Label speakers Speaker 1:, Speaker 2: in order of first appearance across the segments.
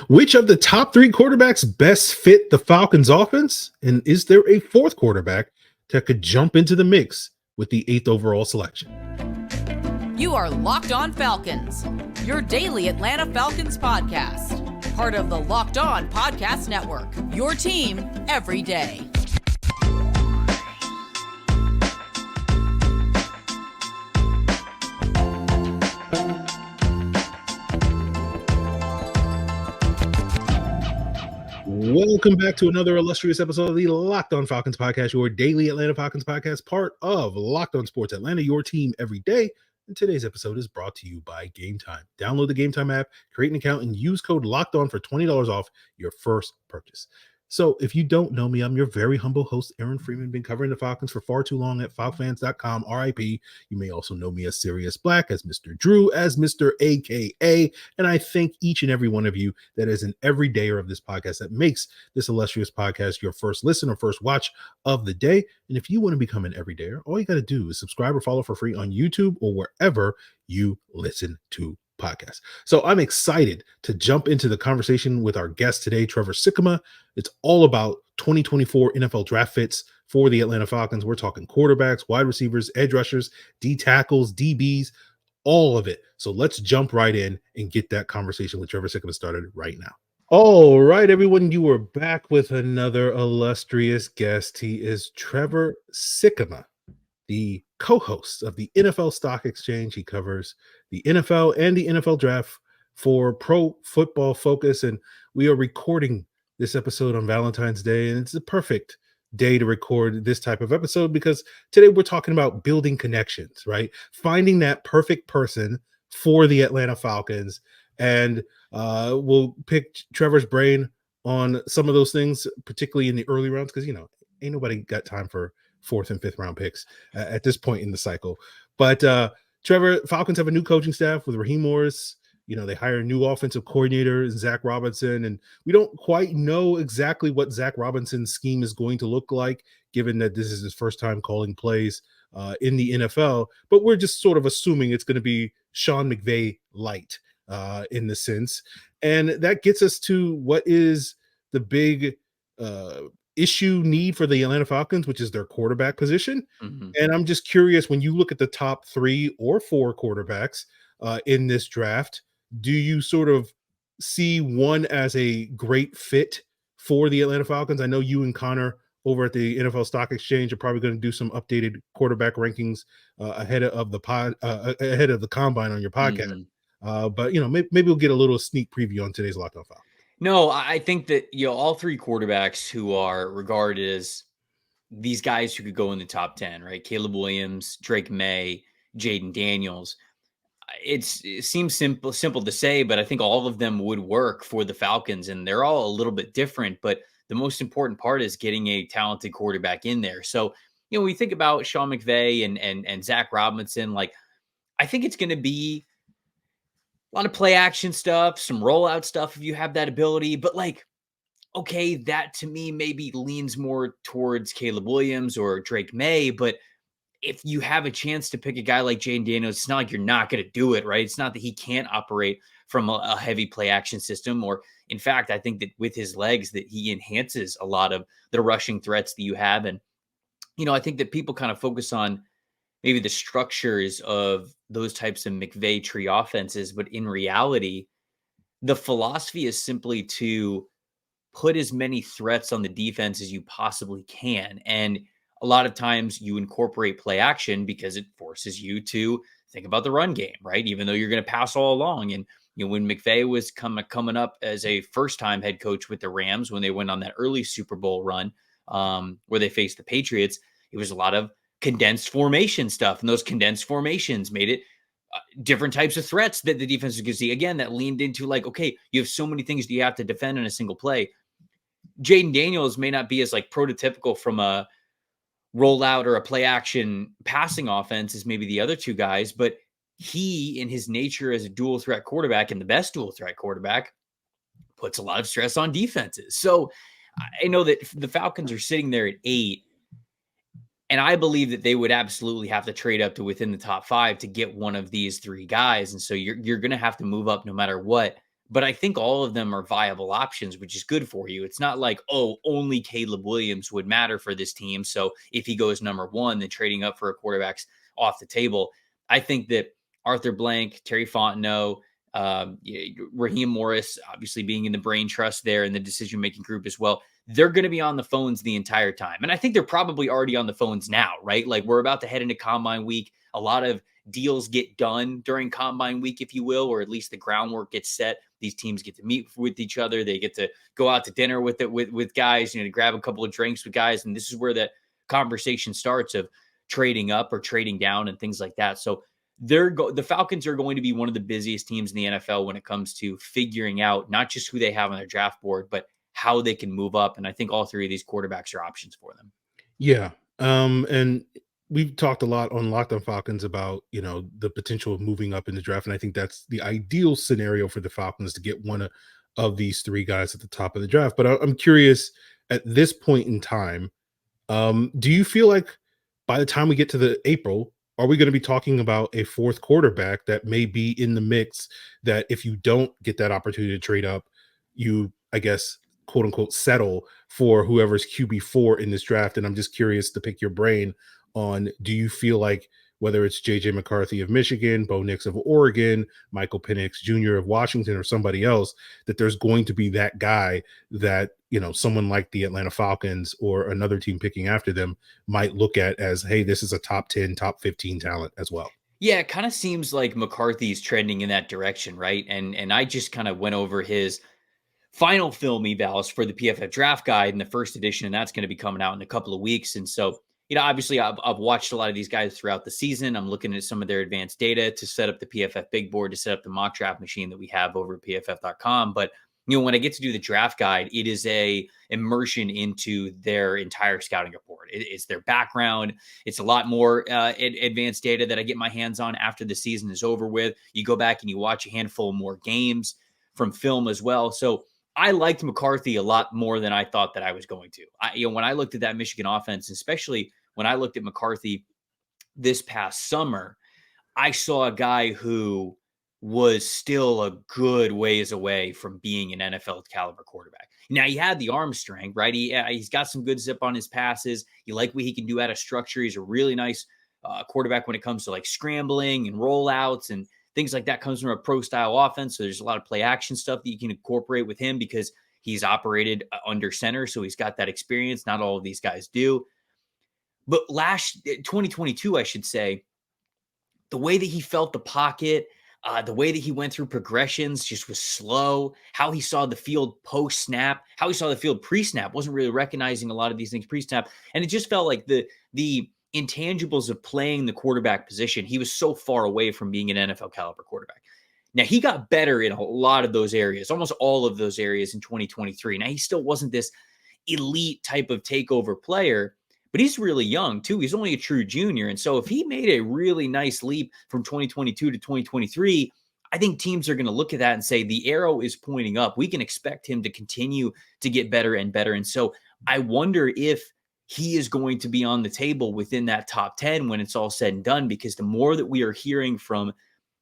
Speaker 1: Which of the top three quarterbacks best fit the Falcons offense? And is there a fourth quarterback that could jump into the mix with the 8th overall selection?
Speaker 2: You are Locked On Falcons, your daily Atlanta Falcons podcast. Part of the Locked On Podcast Network, your team every day.
Speaker 1: Welcome back to another illustrious episode of the Locked On Falcons podcast, your daily Atlanta Falcons podcast, part of Locked On Sports Atlanta, your team every day. And today's episode is brought to you by Game Time. Download the Game Time app, create an account, and use code LOCKEDON for $20 off your first purchase. So if you don't know me, I'm your very humble host, Aaron Freeman. Been covering the Falcons for far too long at FalcFans.com, RIP. You may also know me as Sirius Black, as Mr. Drew, as Mr. AKA. And I thank each and every one of you that is an everydayer of this podcast that makes this illustrious podcast your first listen or first watch of the day. And if you want to become an everydayer, all you got to do is subscribe or follow for free on YouTube or wherever you listen to podcast. So I'm excited to jump into the conversation with our guest today, Trevor Sikkema. It's all about 2024 NFL draft fits for the Atlanta Falcons. We're talking quarterbacks, wide receivers, edge rushers, D tackles, DBs, all of it. So let's jump right in and get that conversation with Trevor Sikkema started right now. All right, everyone, you are back with another illustrious guest. He is Trevor Sikkema, the co-host of the NFL Stock Exchange. He covers the NFL and the NFL draft for Pro Football Focus. And we are recording this episode on Valentine's Day. And it's the perfect day to record this type of episode because today we're talking about building connections, right? Finding that perfect person for the Atlanta Falcons. And we'll pick Trevor's brain on some of those things, particularly in the early rounds, because, ain't nobody got time for 4th and 5th round picks at this point in the cycle. But Trevor, Falcons have a new coaching staff with Raheem Morris. They hire a new offensive coordinator, Zac Robinson, and we don't quite know exactly what Zac Robinson's scheme is going to look like, given that this is his first time calling plays in the NFL. But we're just sort of assuming it's going to be Sean McVay light in the sense. And that gets us to what is the big need for the Atlanta Falcons, which is their quarterback position. Mm-hmm. And I'm just curious, when you look at the top 3 or 4 quarterbacks in this draft, do you sort of see one as a great fit for the Atlanta Falcons? I know you and Connor over at the NFL Stock Exchange are probably going to do some updated quarterback rankings ahead of the combine on your podcast. Mm-hmm. But maybe we'll get a little sneak preview on today's Locked On Falcons.
Speaker 3: No, I think that, all 3 quarterbacks who are regarded as these guys who could go in the top 10, right? Caleb Williams, Drake Maye, Jayden Daniels. It seems simple to say, but I think all of them would work for the Falcons, and they're all a little bit different. But the most important part is getting a talented quarterback in there. So, we think about Sean McVay and Zac Robinson. I think it's going to be a lot of play action stuff, some rollout stuff if you have that ability. But okay, that to me maybe leans more towards Caleb Williams or Drake Maye. But if you have a chance to pick a guy like Jayden Daniels, it's not like you're not going to do it, right? It's not that he can't operate from a heavy play action system. Or in fact, I think that with his legs that he enhances a lot of the rushing threats that you have. And, I think that people kind of focus on maybe the structures of those types of McVay tree offenses. But in reality, the philosophy is simply to put as many threats on the defense as you possibly can. And a lot of times you incorporate play action because it forces you to think about the run game, right? Even though you're going to pass all along. And, when McVay was coming up as a first-time head coach with the Rams, when they went on that early Super Bowl run where they faced the Patriots, it was a lot of condensed formation stuff. And those condensed formations made it different types of threats that the defense could see. Again, that leaned into okay, you have so many things that you have to defend in a single play. Jayden Daniels may not be as prototypical from a rollout or a play action passing offense as maybe the other 2 guys, but he, in his nature as a dual threat quarterback and the best dual threat quarterback, puts a lot of stress on defenses. So I know that the Falcons are sitting there at 8, and I believe that they would absolutely have to trade up to within the top 5 to get one of these 3 guys. And so you're going to have to move up no matter what. but I think all of them are viable options, which is good for you. It's not like, oh, only Caleb Williams would matter for this team. So if he goes number one, then trading up for a quarterback's off the table. I think that Arthur Blank, Terry Fontenot, Raheem Morris, obviously being in the brain trust there and the decision-making group as well, they're going to be on the phones the entire time. And I think they're probably already on the phones now, right? Like we're about to head into Combine Week. A lot of deals get done during Combine Week, if you will, or at least the groundwork gets set. These teams get to meet with each other. They get to go out to dinner with guys, to grab a couple of drinks with guys. And this is where that conversation starts of trading up or trading down and things like that. So the Falcons are going to be one of the busiest teams in the NFL when it comes to figuring out not just who they have on their draft board, but how they can move up. And I think all three of these quarterbacks are options for them.
Speaker 1: Yeah. And we've talked a lot on Locked On Falcons about, the potential of moving up in the draft. And I think that's the ideal scenario for the Falcons to get one of these three guys at the top of the draft. But I'm curious, at this point in time, do you feel like by the time we get to the April, are we going to be talking about a fourth quarterback that may be in the mix that if you don't get that opportunity to trade up, you, I guess, quote unquote, settle for whoever's QB4 in this draft? And I'm just curious to pick your brain on, do you feel like whether it's JJ McCarthy of Michigan, Bo Nix of Oregon, Michael Penix Jr. of Washington, or somebody else, that there's going to be that guy that, someone like the Atlanta Falcons or another team picking after them might look at as, hey, this is a top 10, top 15 talent as well?
Speaker 3: Yeah, it kind of seems like McCarthy's trending in that direction, right? And I just kind of went over his final film evals for the PFF draft guide in the first edition, and that's going to be coming out in a couple of weeks. And so, obviously I've watched a lot of these guys throughout the season. I'm looking at some of their advanced data to set up the PFF big board, to set up the mock draft machine that we have over at PFF.com. But, when I get to do the draft guide, it is a immersion into their entire scouting report. It's their background. It's a lot more advanced data that I get my hands on after the season is over with. You go back and you watch a handful more games from film as well. So I liked McCarthy a lot more than I thought that I was going to. When I looked at that Michigan offense, especially when I looked at McCarthy this past summer, I saw a guy who was still a good ways away from being an NFL caliber quarterback. Now, he had the arm strength, right? He's got some good zip on his passes. You like what he can do out of structure. He's a really nice quarterback when it comes to like scrambling and rollouts and things like that. Comes from a pro style offense. So there's a lot of play action stuff that you can incorporate with him because he's operated under center. So he's got that experience. Not all of these guys do. But 2022, I should say, the way that he felt the pocket, the way that he went through progressions just was slow. How he saw the field post-snap, how he saw the field pre-snap, wasn't really recognizing a lot of these things pre-snap. And it just felt like the intangibles of playing the quarterback position, he was so far away from being an NFL caliber quarterback. Now, he got better in a lot of those areas, almost all of those areas in 2023. Now, he still wasn't this elite type of takeover player, but he's really young too. He's only a true junior. And so if he made a really nice leap from 2022 to 2023, I think teams are going to look at that and say the arrow is pointing up. We can expect him to continue to get better and better. And so I wonder if he is going to be on the table within that top 10 when it's all said and done, because the more that we are hearing from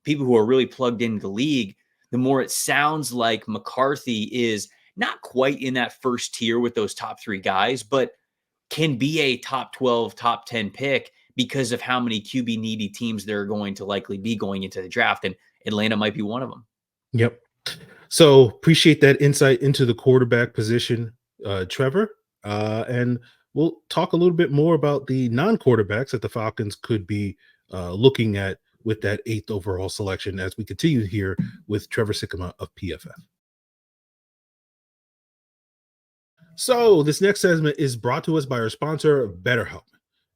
Speaker 3: people who are really plugged into the league, the more it sounds like McCarthy is not quite in that first tier with those top three guys, but can be a top 12, top 10 pick because of how many QB needy teams there are going to likely be going into the draft. And Atlanta might be one of them.
Speaker 1: Yep. So appreciate that insight into the quarterback position, Trevor. And we'll talk a little bit more about the non-quarterbacks that the Falcons could be looking at with that 8th overall selection as we continue here with Trevor Sikkema of PFF. So this next segment is brought to us by our sponsor, BetterHelp.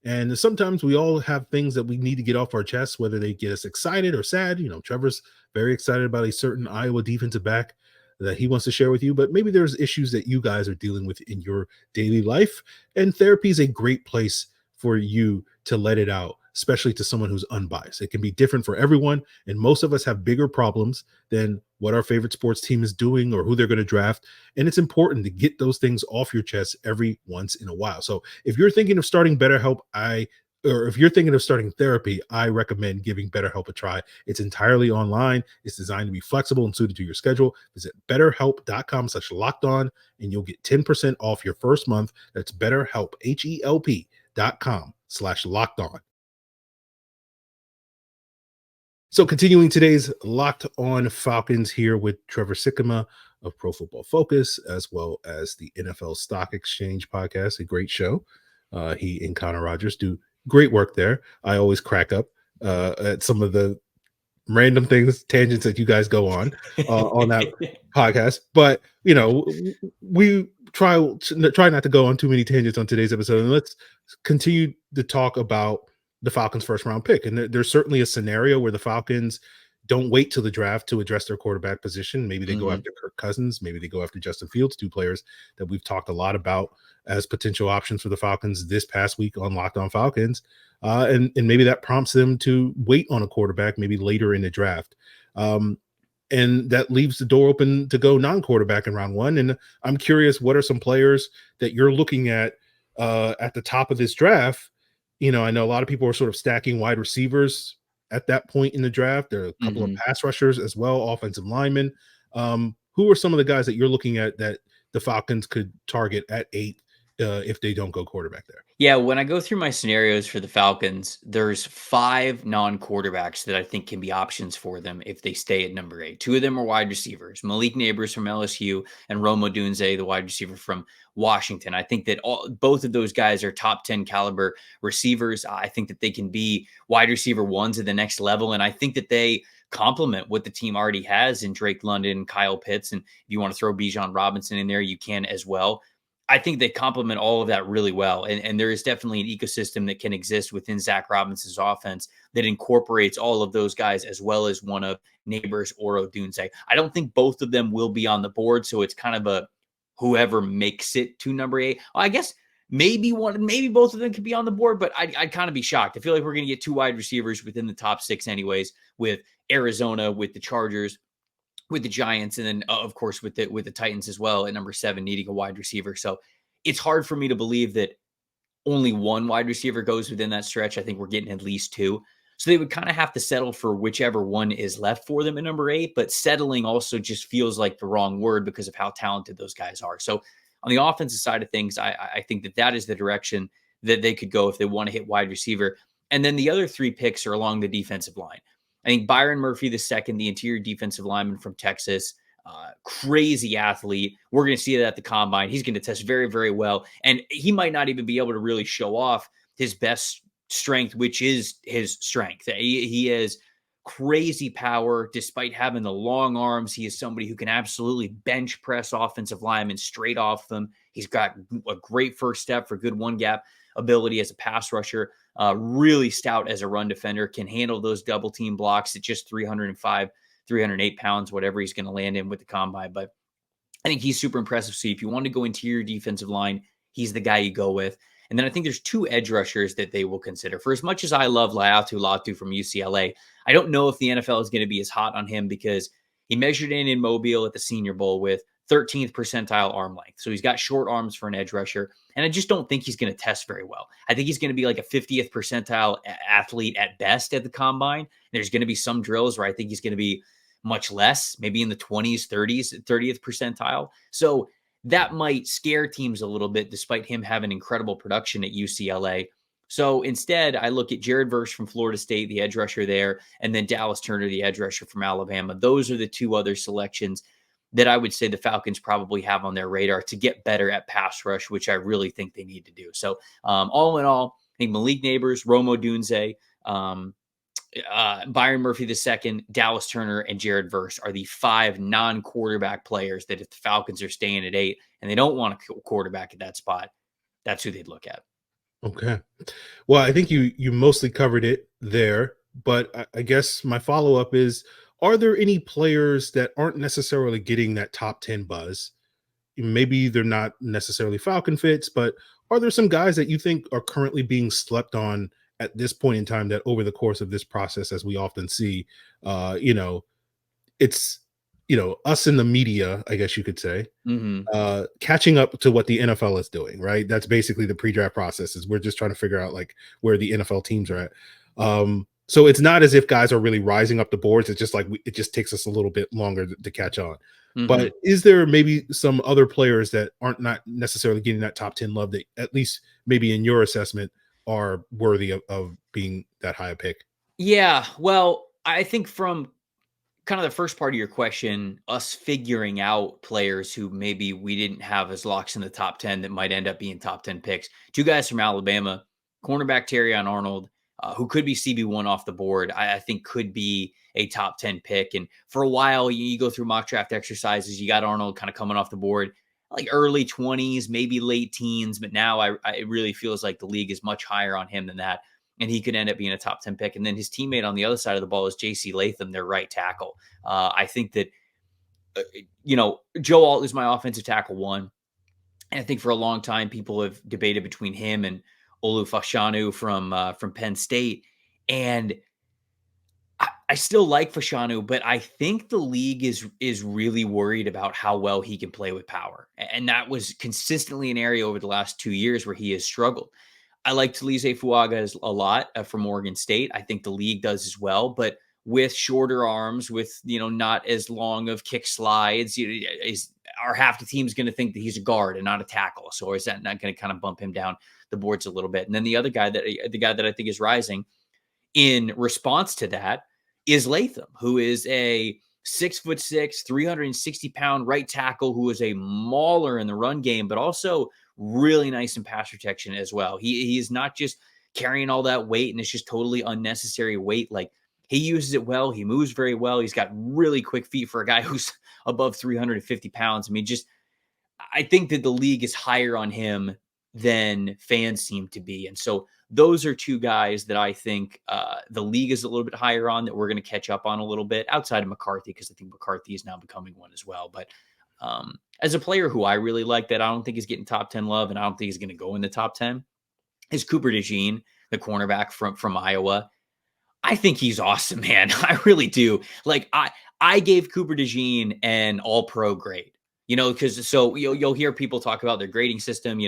Speaker 1: And sometimes we all have things that we need to get off our chests, whether they get us excited or sad. Trevor's very excited about a certain Iowa defensive back that he wants to share with you, but maybe there's issues that you guys are dealing with in your daily life. And therapy is a great place for you to let it out, especially to someone who's unbiased. It can be different for everyone, and most of us have bigger problems than what our favorite sports team is doing or who they're going to draft. And it's important to get those things off your chest every once in a while. So if you're thinking of starting BetterHelp, I or if you're thinking of starting therapy, I recommend giving BetterHelp a try. It's entirely online. It's designed to be flexible and suited to your schedule. Visit betterhelp.com/lockedon and you'll get 10% off your first month. That's BetterHelp, HELP.com/lockedon. So continuing today's Locked On Falcons here with Trevor Sikkema of Pro Football Focus, as well as the NFL Stock Exchange podcast, a great show. He and Connor Rogers do great work there. I always crack up at some of the random things, tangents that you guys go on that podcast. But, you know, we try not to go on too many tangents on today's episode. And let's continue to talk about the Falcons' first round pick. And there's certainly a scenario where the Falcons don't wait till the draft to address their quarterback position. Maybe they go after Kirk Cousins. Maybe they go after Justin Fields, two players that we've talked a lot about as potential options for the Falcons this past week on Locked On Falcons. And maybe that prompts them to wait on a quarterback maybe later in the draft. And that leaves the door open to go non-quarterback in round one. And I'm curious, what are some players that you're looking at the top of this draft? You know, I know a lot of people are sort of stacking wide receivers at that point in the draft. There are a couple of pass rushers as well, offensive linemen. Who are some of the guys that you're looking at that the Falcons could target at 8 if they don't go quarterback there?
Speaker 3: Yeah, when I go through my scenarios for the Falcons, there's 5 non-quarterbacks that I think can be options for them if they stay at number 8. 2 of them are wide receivers, Malik Nabers from LSU and Rome Odunze, the wide receiver from Washington. I think that both of those guys are top 10 caliber receivers. I think that they can be wide receiver ones at the next level, and I think that they complement what the team already has in Drake London, Kyle Pitts, and if you want to throw Bijan Robinson in there, you can as well. I think they complement all of that really well. And there is definitely an ecosystem that can exist within Zac Robinson's offense that incorporates all of those guys as well as one of Nabers or Odunze. I don't think both of them will be on the board. So it's kind of a whoever makes it to number 8. I guess maybe both of them could be on the board, but I'd kind of be shocked. I feel like we're going to get 2 wide receivers within the top 6 anyways, with Arizona, with the Chargers, with the Giants, and then of course with the Titans as well at number 7, needing a wide receiver. So it's hard for me to believe that only 1 wide receiver goes within that stretch. I think we're getting at least 2. So they would kind of have to settle for whichever one is left for them at number 8, but settling also just feels like the wrong word because of how talented those guys are. So on the offensive side of things, I think that is the direction that they could go if they want to hit wide receiver. And then the other 3 picks are along the defensive line. I think Byron Murphy II, the interior defensive lineman from Texas, crazy athlete. We're going to see that at the combine. He's going to test very, very well. And he might not even be able to really show off his best strength, which is his strength. He has crazy power despite having the long arms. He is somebody who can absolutely bench press offensive linemen straight off them. He's got a great first step for good one gap ability as a pass rusher. Really stout as a run defender, can handle those double team blocks at just 305, 308 pounds, whatever he's going to land in with the combine. But I think he's super impressive. So if you want to go interior defensive line, he's the guy you go with. And then I think there's 2 edge rushers that they will consider. For as much as I love Latu from UCLA, I don't know if the NFL is going to be as hot on him because he measured in Mobile at the Senior Bowl with 13th percentile arm length. So he's got short arms for an edge rusher. And I just don't think he's going to test very well. I think he's going to be like a 50th percentile athlete at best at the combine. There's going to be some drills where I think he's going to be much less, maybe in the 20s, 30s, 30th percentile. So that might scare teams a little bit despite him having incredible production at UCLA. So instead, I look at Jared Verse from Florida State, the edge rusher there, and then Dallas Turner, the edge rusher from Alabama. Those are the 2 other selections that I would say the Falcons probably have on their radar to get better at pass rush, which I really think they need to do. So all in all, I think Malik Nabers, Rome Odunze, Byron Murphy II, Dallas Turner, and Jared Verse are the 5 non-quarterback players that if the Falcons are staying at 8 and they don't want a quarterback at that spot, that's who they'd look at.
Speaker 1: Okay. Well, I think you mostly covered it there, but I guess my follow-up is, are there any players that aren't necessarily getting that top 10 buzz? Maybe they're not necessarily Falcon fits, but are there some guys that you think are currently being slept on at this point in time that over the course of this process, as we often see, it's us in the media, I guess you could say,
Speaker 3: Mm-hmm.
Speaker 1: catching up to what the NFL is doing, right? That's basically the pre-draft process. Is we're just trying to figure out like where the NFL teams are at. So it's not as if guys are really rising up the boards. It's just like it just takes us a little bit longer to catch on.
Speaker 3: Mm-hmm.
Speaker 1: But is there maybe some other players that aren't not necessarily getting that top 10 love that at least maybe in your assessment are worthy of being that high a pick?
Speaker 3: Yeah. Well, I think from kind of the first part of your question, us figuring out players who maybe we didn't have as locks in the top 10 that might end up being top 10 picks. Two guys from Alabama, cornerback Terrion Arnold, who could be CB1 off the board, I think could be a top 10 pick. And for a while, you go through mock draft exercises, you got Arnold kind of coming off the board, like early 20s, maybe late teens. But now it really feels like the league is much higher on him than that. And he could end up being a top 10 pick. And then his teammate on the other side of the ball is J.C. Latham, their right tackle. I think that, Joe Alt is my offensive tackle one. And I think for a long time, people have debated between him and Olu Fashanu from Penn State. And I still like Fashanu, but I think the league is really worried about how well he can play with power. And that was consistently an area over the last 2 years where he has struggled. I like Talize Fuaga a lot from Oregon State. I think the league does as well, but with shorter arms, with not as long of kick slides, are half the team's going to think that he's a guard and not a tackle? So is that not going to kind of bump him down the boards a little bit? And then the guy that I think is rising in response to that is Latham, who is a 6'6", 360-pound right tackle who is a mauler in the run game, but also really nice in pass protection as well. He is not just carrying all that weight and it's just totally unnecessary weight. Like, he uses it well. He moves very well. He's got really quick feet for a guy who's above 350 pounds. I mean, I think that the league is higher on him than fans seem to be. And so those are two guys that I think the league is a little bit higher on, that we're going to catch up on a little bit outside of McCarthy, because I think McCarthy is now becoming one as well. But as a player who I really like that I don't think is getting top 10 love, and I don't think he's going to go in the top 10, is Cooper DeJean, the cornerback from Iowa. I think he's awesome, man. I really do. Like, I gave Cooper DeJean an all-pro grade, because you'll hear people talk about their grading system.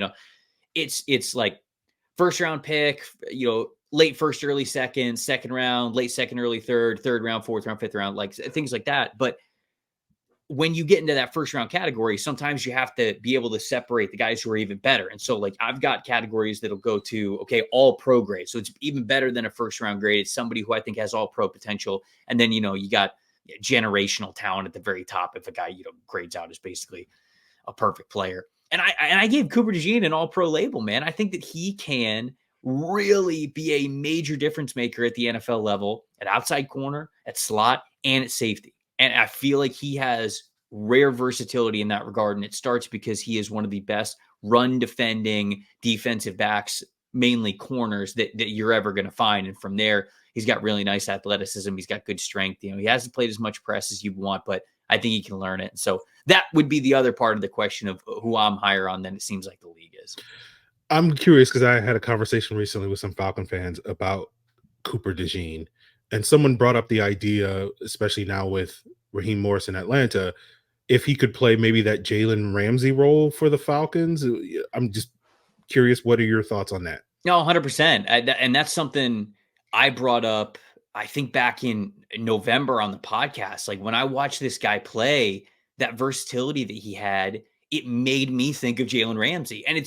Speaker 3: It's like first round pick, late first, early second round, late second, early third round, fourth round, fifth round, like things like that. But when you get into that first round category, sometimes you have to be able to separate the guys who are even better. And so, like, I've got categories that'll go to, okay, all pro grade. So it's even better than a first round grade. It's somebody who I think has all pro potential. And then, you got generational talent at the very top. If a guy, grades out as basically a perfect player. And I gave Cooper DeJean an all pro label, man. I think that he can really be a major difference maker at the NFL level, at outside corner, at slot, and at safety. And I feel like he has rare versatility in that regard. And it starts because he is one of the best run defending defensive backs, mainly corners, that you're ever going to find. And from there, he's got really nice athleticism. He's got good strength. He hasn't played as much press as you want, but I think he can learn it. So that would be the other part of the question of who I'm higher on than it seems like the league is.
Speaker 1: I'm curious because I had a conversation recently with some Falcon fans about Cooper DeJean, and someone brought up the idea, especially now with Raheem Morris in Atlanta, if he could play maybe that Jalen Ramsey role for the Falcons. I'm just curious, what are your thoughts on that?
Speaker 3: No, 100%. And that's something I brought up, I think, back in November on the podcast. Like, when I watched this guy play, that versatility that he had, it made me think of Jalen Ramsey. And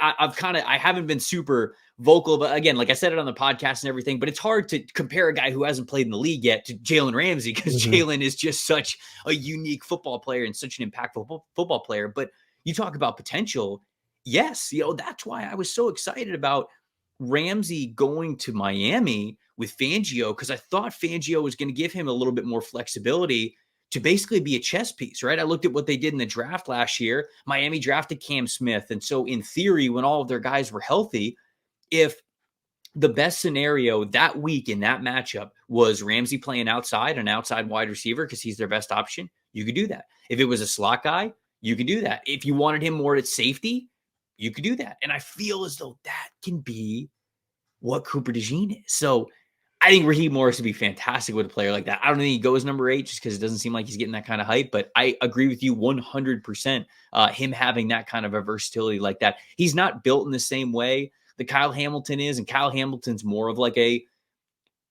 Speaker 3: I haven't been super vocal, but again, like I said it on the podcast and everything, but it's hard to compare a guy who hasn't played in the league yet to Jalen Ramsey, because Jalen is just such a unique football player and such an impactful football player. But you talk about potential. Yes. That's why I was so excited about Ramsey going to Miami with Fangio, because I thought Fangio was going to give him a little bit more flexibility to basically be a chess piece, right? I looked at what they did in the draft last year. Miami drafted Cam Smith. And so in theory, when all of their guys were healthy, if the best scenario that week in that matchup was Ramsey playing outside, an outside wide receiver, because he's their best option, you could do that. If it was a slot guy, you could do that. If you wanted him more at safety, you could do that. And I feel as though that can be what Cooper DeJean is. So I think Raheem Morris would be fantastic with a player like that. I don't think he goes number 8 just because it doesn't seem like he's getting that kind of hype, but I agree with you 100%. Him having that kind of a versatility like that. He's not built in the same way that Kyle Hamilton is, and Kyle Hamilton's more of like a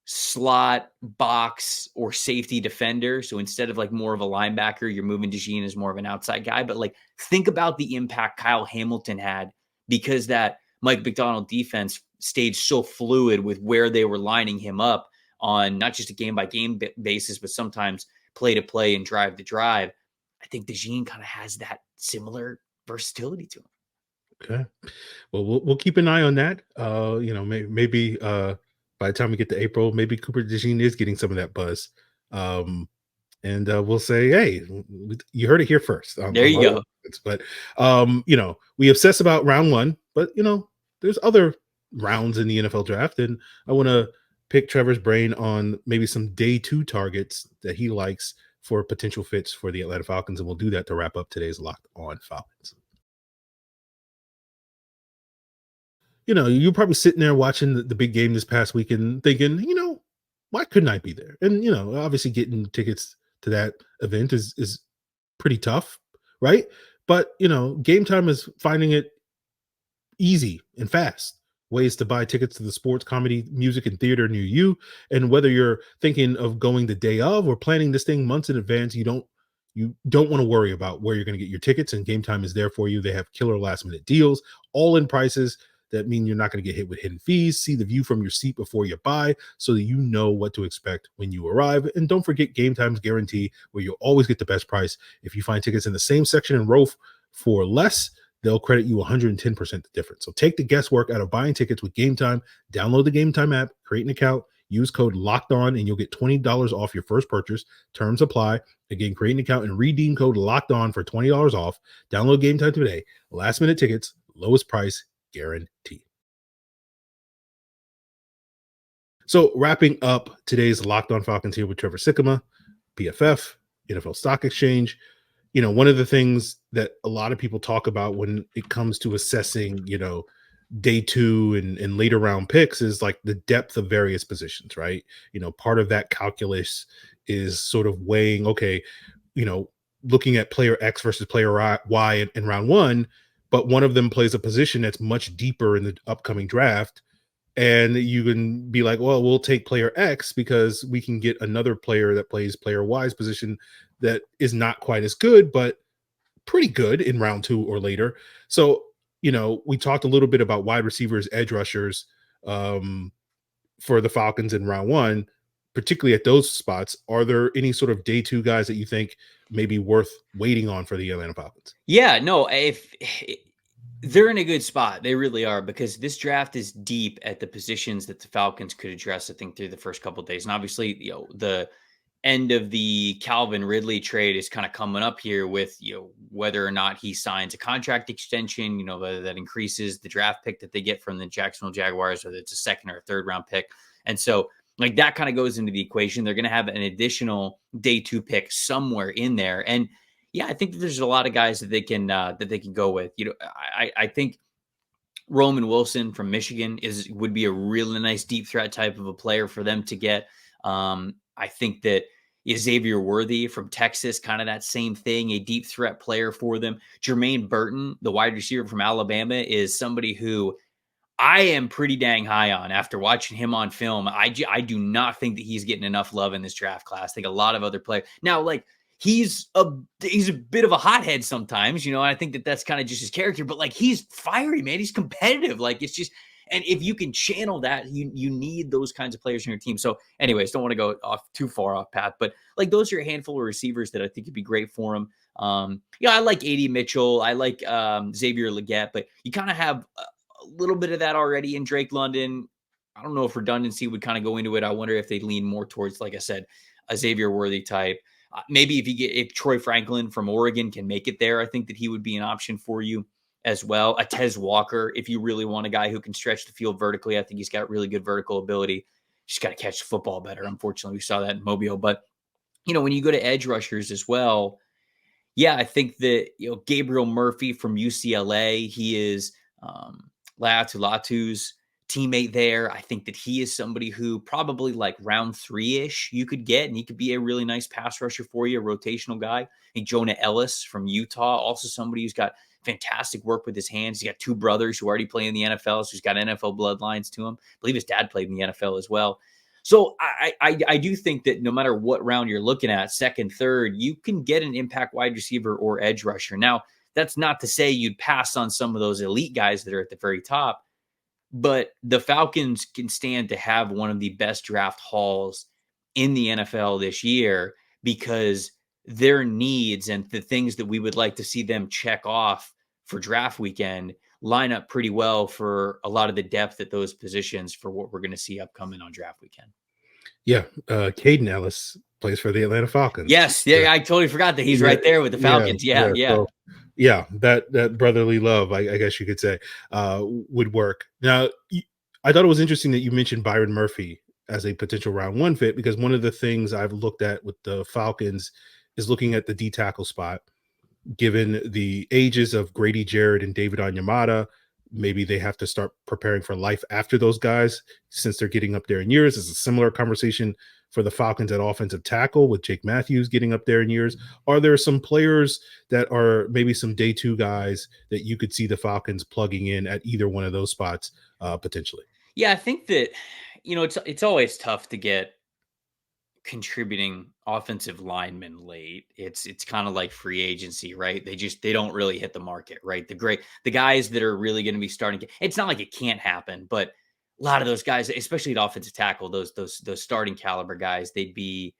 Speaker 3: slot, box, or safety defender. So instead of like more of a linebacker, you're moving DeJean as more of an outside guy. But like, think about the impact Kyle Hamilton had because that Mike Macdonald defense stayed so fluid with where they were lining him up on not just a game by game basis, but sometimes play to play and drive to drive. I think DeJean kind of has that similar versatility to him.
Speaker 1: Okay. Well, we'll keep an eye on that. Maybe by the time we get to April, maybe Cooper DeJean is getting some of that buzz. And we'll say, hey, you heard it here first.
Speaker 3: There you go.
Speaker 1: But we obsess about round 1, but there's other rounds in the NFL draft, and I want to pick Trevor's brain on maybe some day 2 targets that he likes for potential fits for the Atlanta Falcons, and we'll do that to wrap up today's Locked On Falcons. You're probably sitting there watching the big game this past weekend thinking, why couldn't I be there? And, obviously getting tickets to that event is pretty tough, right? But, Game Time is finding it easy and fast ways to buy tickets to the sports, comedy, music, and theater near you. And whether you're thinking of going the day of or planning this thing months in advance, you don't want to worry about where you're going to get your tickets, and Game Time is there for you. They have killer last-minute deals, all-in prices that mean you're not going to get hit with hidden fees. See the view from your seat before you buy so that you know what to expect when you arrive. And don't forget Game Time's guarantee, where you'll always get the best price. If you find tickets in the same section and row for less, they'll credit you 110% the difference. So take the guesswork out of buying tickets with Game Time. Download the Game Time app, create an account, use code LOCKEDON, and you'll get $20 off your first purchase. Terms apply. Again, create an account and redeem code LOCKEDON for $20 off. Download Game Time today. Last minute tickets, lowest price guarantee. So wrapping up today's Locked On Falcons here with Trevor Sikkema, PFF, NFL Stock Exchange. One of the things that a lot of people talk about when it comes to assessing, day 2 and later round picks is like the depth of various positions, right? Part of that calculus is sort of weighing, okay, looking at player X versus player Y in round 1, but one of them plays a position that's much deeper in the upcoming draft. And you can be like, well, we'll take player X because we can get another player that plays player Y's position that is not quite as good, but pretty good in round 2 or later. So, we talked a little bit about wide receivers, edge rushers for the Falcons in round 1, particularly at those spots. Are there any sort of day 2 guys that you think may be worth waiting on for the Atlanta Falcons?
Speaker 3: Yeah, no, if they're in a good spot, they really are, because this draft is deep at the positions that the Falcons could address, I think, through the first couple of days. And obviously, the end of the Calvin Ridley trade is kind of coming up here with, whether or not he signs a contract extension, whether that increases the draft pick that they get from the Jacksonville Jaguars, whether it's a 2nd or 3rd round pick. And so like that kind of goes into the equation. They're going to have an additional day 2 pick somewhere in there. And yeah, I think that there's a lot of guys that they can go with. I think Roman Wilson from Michigan would be a really nice deep threat type of a player for them to get. I think that Xavier Worthy from Texas, kind of that same thing, a deep threat player for them. Jermaine Burton, the wide receiver from Alabama, is somebody who I am pretty dang high on after watching him on film. I do not think that he's getting enough love in this draft class. I think a lot of other players now, like he's a bit of a hothead sometimes, and I think that that's kind of just his character, but like he's fiery, man. He's competitive. Like it's just, and if you can channel that, you need those kinds of players in your team. So anyways, don't want to go off too far off path, but like those are a handful of receivers that I think would be great for him. I like A.D. Mitchell. I like Xavier Legette, but you kind of have a little bit of that already in Drake London. I don't know if redundancy would kind of go into it. I wonder if they lean more towards, like I said, a Xavier Worthy type. Maybe if Troy Franklin from Oregon can make it there, I think that he would be an option for you as well. A Tez Walker, if you really want a guy who can stretch the field vertically, I think he's got really good vertical ability. Just got to catch the football better. Unfortunately, we saw that in Mobile. But, when you go to edge rushers as well, yeah, I think that, Gabriel Murphy from UCLA, he is Latu's teammate there. I think that he is somebody who probably like round 3-ish you could get, and he could be a really nice pass rusher for you, a rotational guy. I think Jonah Ellis from Utah, also somebody who's got fantastic work with his hands. He's got 2 brothers who already play in the NFL, so he's got NFL bloodlines to him. I believe his dad played in the NFL as well. So I do think that no matter what round you're looking at, second, third, you can get an impact wide receiver or edge rusher. Now, that's not to say you'd pass on some of those elite guys that are at the very top, but the Falcons can stand to have one of the best draft hauls in the NFL this year because their needs and the things that we would like to see them check off for draft weekend line up pretty well for a lot of the depth at those positions for what we're going to see upcoming on draft weekend.
Speaker 1: Yeah. Caden Ellis plays for the Atlanta Falcons.
Speaker 3: Yes. Yeah. I totally forgot that he's right there with the Falcons. Yeah.
Speaker 1: So, that brotherly love, I guess you could say, would work. Now, I thought it was interesting that you mentioned Byron Murphy as a potential round 1 fit, because one of the things I've looked at with the Falcons is looking at the D tackle spot. Given the ages of Grady Jarrett and David Onyemata, maybe they have to start preparing for life after those guys since they're getting up there in years. It's a similar conversation for the Falcons at offensive tackle with Jake Matthews getting up there in years. Are there some players that are maybe some day 2 guys that you could see the Falcons plugging in at either one of those spots potentially?
Speaker 3: Yeah, I think that, it's always tough to get contributing offensive linemen late. It's kind of like free agency, right? They don't really hit the market, right? The guys that are really going to be starting, it's not like it can't happen, but a lot of those guys, especially at offensive tackle, those starting caliber guys, they'd be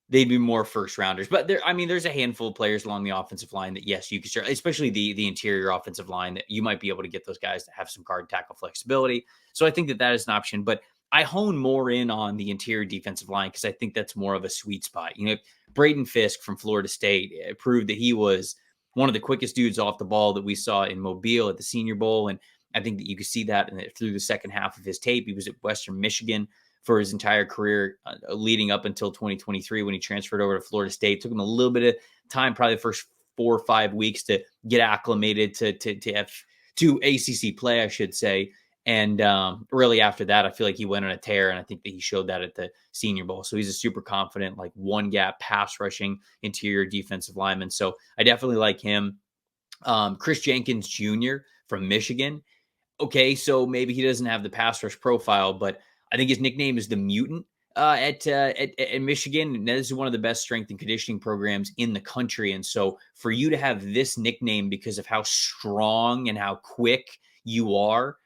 Speaker 3: more first rounders. But there's a handful of players along the offensive line that, yes, you can start, especially the interior offensive line, that you might be able to get those guys to have some guard tackle flexibility. So I think that is an option, but I hone more in on the interior defensive line because I think that's more of a sweet spot. Braden Fisk from Florida State proved that he was one of the quickest dudes off the ball that we saw in Mobile at the Senior Bowl. And I think that you could see that through the second half of his tape. He was at Western Michigan for his entire career leading up until 2023 when he transferred over to Florida State. It took him a little bit of time, probably the first 4 or 5 weeks, to get acclimated to ACC play, I should say. And really after that, I feel like he went on a tear, and I think that he showed that at the Senior Bowl. So he's a super confident, like one gap pass rushing interior defensive lineman. So I definitely like him. Chris Jenkins Jr. from Michigan. Okay, so maybe he doesn't have the pass rush profile, but I think his nickname is the Mutant at Michigan. And that is one of the best strength and conditioning programs in the country. And so for you to have this nickname because of how strong and how quick you are,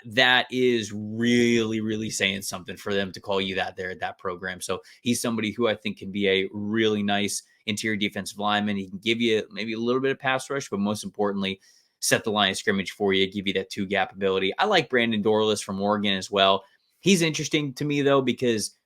Speaker 3: that is really, really saying something for them to call you that there at that program. So he's somebody who I think can be a really nice interior defensive lineman. He can give you maybe a little bit of pass rush, but most importantly, set the line of scrimmage for you, give you that 2-gap ability. I like Brandon Dorlus from Oregon as well. He's interesting to me, though, because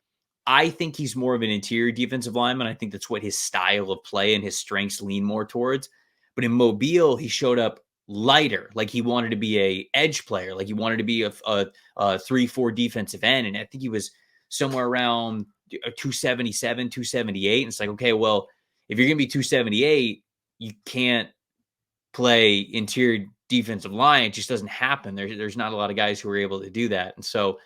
Speaker 3: I think he's more of an interior defensive lineman. I think that's what his style of play and his strengths lean more towards. But in Mobile, he showed up lighter, like he wanted to be a edge player, like he wanted to be a 3-4 defensive end. And I think he was somewhere around 277, 278. And it's like, okay, well, if you're going to be 278, you can't play interior defensive line. It just doesn't happen. There's not a lot of guys who are able to do that. And so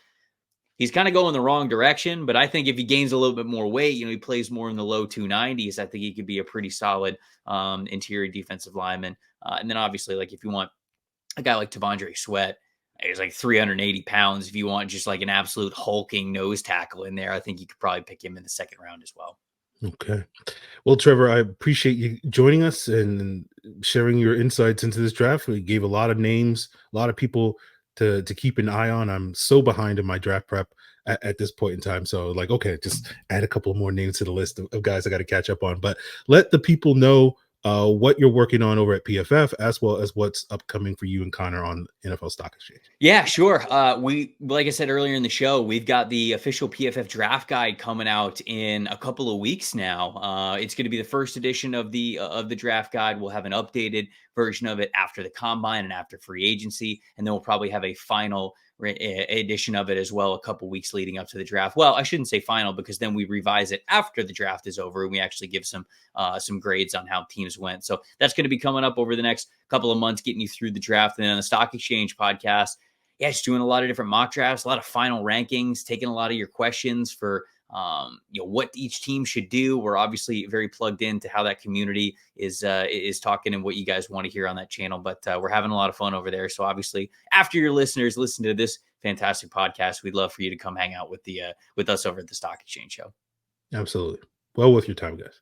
Speaker 3: he's kind of going the wrong direction, but I think if he gains a little bit more weight, he plays more in the low 290s. I think he could be a pretty solid interior defensive lineman. And then obviously, like if you want a guy like T'Vondre Sweat, he's like 380 pounds. If you want just like an absolute hulking nose tackle in there, I think you could probably pick him in the second round as well.
Speaker 1: Okay. Well, Trevor, I appreciate you joining us and sharing your insights into this draft. We gave a lot of names, a lot of people to keep an eye on. I'm so behind in my draft prep at this point in time. So like, okay, just add a couple more names to the list of guys I got to catch up on. But let the people know what you're working on over at PFF, as well as what's upcoming for you and Connor on NFL Stock Exchange.
Speaker 3: Yeah, sure. Like I said earlier in the show, we've got the official PFF draft guide coming out in a couple of weeks now. It's going to be the first edition of the draft guide. We'll have an updated version of it after the combine and after free agency, and then we'll probably have a final edition of it as well a couple weeks leading up to the draft. Well, I shouldn't say final, because then we revise it after the draft is over and we actually give some grades on how teams went. So that's going to be coming up over the next couple of months, getting you through the draft. And then on the Stock Exchange podcast, just doing a lot of different mock drafts, a lot of final rankings, taking a lot of your questions for what each team should do. We're obviously very plugged into how that community is talking and what you guys want to hear on that channel. But we're having a lot of fun over there. So obviously, after your listeners listen to this fantastic podcast, we'd love for you to come hang out with us over at the Stock Exchange Show.
Speaker 1: Absolutely. Well worth your time, guys.